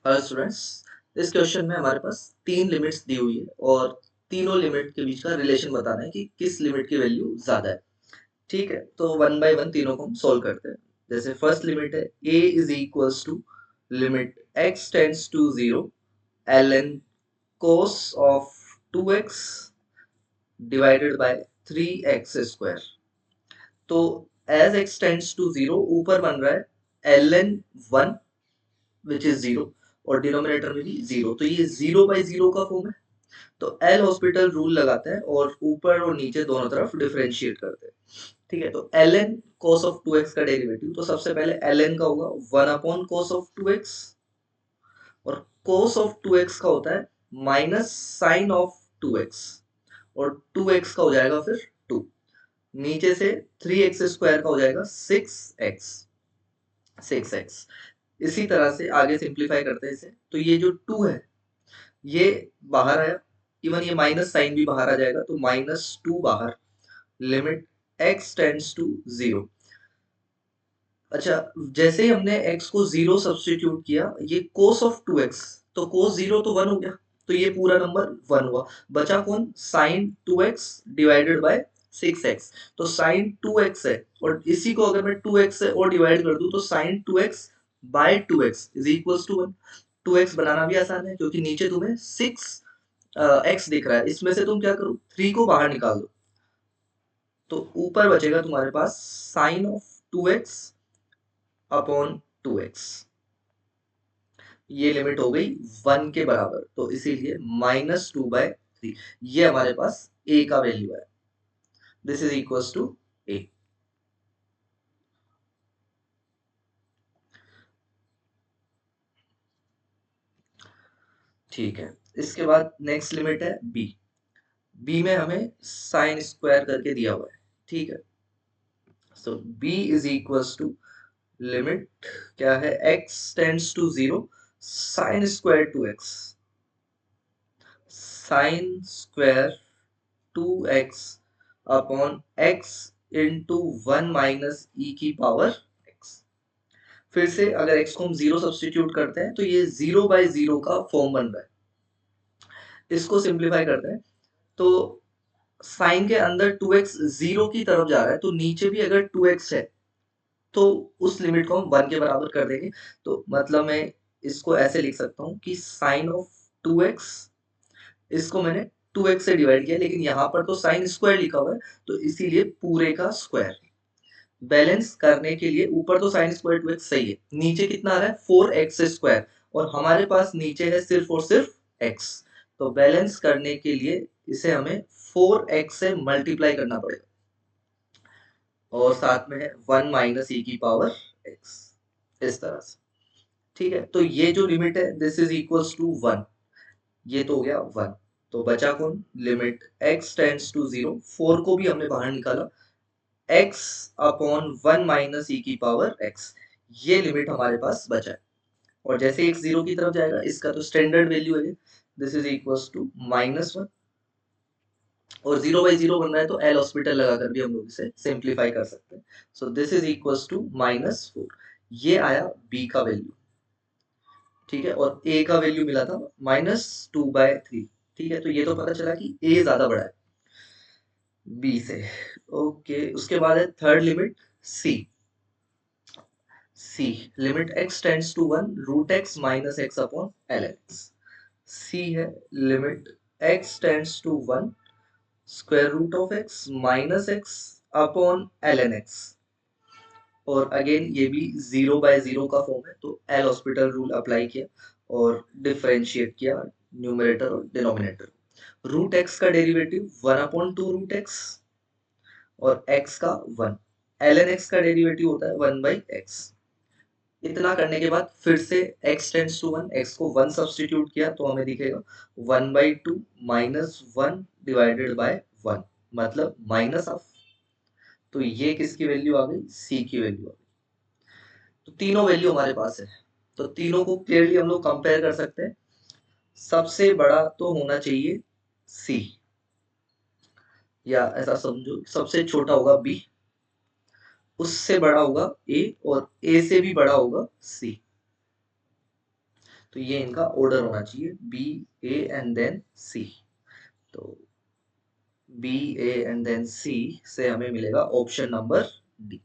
Hello students, इस question में हमारे पास तीन लिमिट्स दी हुई है और तीनों लिमिट के बीच का रिलेशन बताना है कि किस लिमिट की वैल्यू ज्यादा है। ठीक है, तो वन बाय वन तीनों को हम सोल्व करते हैं। जैसे फर्स्ट लिमिट है a is equals to limit x tends to 0 ln cos of 2x divided by 3x square. तो एज x टेंड्स टू 0 ऊपर बन रहा है ln 1 विच इज 0 और डिनोमिनेटर में भी 0, तो ये 0 बाई 0 का फॉर्म है। तो एल हॉस्पिटल रूल लगाते हैं और ऊपर और नीचे दोनों तरफ डिफरेंशिएट करते हैं। ठीक है, तो L N cos of 2x का डेरिवेटिव, तो सबसे पहले एल एन का होगा 1 अपॉन कोस ऑफ 2x और कोस ऑफ 2x का होता है माइनस साइन ऑफ 2x और 2x का हो जाएगा फिर 2। नीचे से 3x स्क्वायर का हो जाएगा 6x। इसी तरह से आगे सिंप्लीफाई करते हैं इसे, तो ये जो 2 है ये बाहर आया, इवन ये माइनस साइन भी बाहर आ जाएगा, तो -2 बाहर, लिमिट x टेंड्स टू 0। अच्छा, जैसे ही हमने x को 0 सब्स्टिट्यूट किया, ये cos ऑफ 2x, तो cos 0 तो 1 हो गया, तो ये पूरा नंबर 1 हुआ। बचा कौन? sin 2x divided bye 6x। तो sin 2x है और इसी को अगर मैं 2x से और डिवाइड कर दूं तो sin 2x by 2x is equals to 1। 2x बनाना भी आसान है क्योंकि नीचे तुम्हें 6x दिख रहा है, इसमें से तुम क्या करो, 3 को बाहर निकाल दो, तो ऊपर बचेगा तुम्हारे पास sign of 2x upon 2x। ये लिमिट हो गई 1 के बराबर, तो इसीलिए -2/3 ये हमारे पास a का वैल्यू है। This is equals to a। ठीक है, इसके बाद नेक्स्ट लिमिट है b। b में हमें साइन स्क्वायर करके दिया हुआ है। ठीक है, so b is equals to limit क्या है, x tends to 0 sine square 2x, sine square 2x upon x into 1 minus e की पावर x। फिर से अगर x को हम 0 सब्स्टिट्यूट करते हैं तो ये 0/0 का फॉर्म बन रहा है। इसको सिंप्लीफाई करते हैं तो साइन के अंदर 2x 0 की तरफ जा रहा है, तो नीचे भी अगर 2x है तो उस लिमिट को हम 1 के बराबर कर देंगे। तो मतलब मैं इसको ऐसे लिख सकता हूँ कि साइन ऑफ 2x, इसको मैंने 2x से डिवाइड किया, लेकिन यहाँ पर तो साइन स्क्वायर लिखा हुआ है, तो इसीलिए पूरे का स्क्वायर। बैलेंस करने के लिए ऊपर तो साइन स्क्वायर 2x सही है, नीचे कितना आ रहा है 4x स्क्वायर, और हमारे पास नीचे है सिर्फ और सिर्फ x। तो बैलेंस करने के लिए इसे हमें 4x से मल्टीप्लाई करना पड़ेगा और साथ में है 1 माइनस ई की पावर x, इस तरह से। ठीक है, तो ये जो लिमिट है दिस इज इक्वल्स टू 1, ये तो हो गया 1। तो बचा कौन? लिमिट x टेंड्स टू 0, 4 को भी हमने बाहर निकाला, x अपॉन 1 माइनस ई की पावर x, ये लिमिट हमारे पास बचा है। और जैसे x 0 की तरफ जाएगा, इसका तो स्टैंडर्ड वैल्यू है, दिस इज इक्वल्स टू -1, और 0/0 बन रहा है तो एल हॉस्पिटल लगाकर भी हम लोग इसे सिंप्लीफाई कर सकते हैं। So this is equals to -4। ये आया b का वैल्यू। ठीक है, और a का वैल्यू मिला था -2/3। ठीक है, तो ये तो पता चला कि a ज्यादा बड़ा है b से। ओके, उसके बाद है third limit c। c limit x tends to 1 root x minus x upon ln x। c है limit x tends to 1 square root of x minus x upon ln x। और again ये भी 0/0 का form है, तो L hospital rule apply किया और differentiate किया न्यूमरेटर और डिनोमिनेटर। रूट एक्स का डेरिवेटिव 1/2 रूट एक्स और x का 1, ln x का डेरिवेटिव होता है 1/x। इतना करने के बाद फिर से x टेंड्स टू 1, x को 1 सब्स्टिट्यूट किया तो हमें दिखेगा 1/2 माइनस 1 डिवाइडेड बाय 1, मतलब माइनस ऑफ। तो ये किसकी वैल्यू आ गई? c की वैल्यू आ गई। तो तीनों वैल्यू हमारे पास है, तो तीनों को क्लियरली हम लोग कंपेयर कर सकते हैं। सबसे बड़ा तो होना चाहिए c, या ऐसा समझो सबसे छोटा होगा b, उससे बड़ा होगा a, और a से भी बड़ा होगा c। तो ये इनका ऑर्डर होना चाहिए, बी ए एंड देन सी। तो बी ए एंड देन सी से हमें मिलेगा ऑप्शन नंबर डी।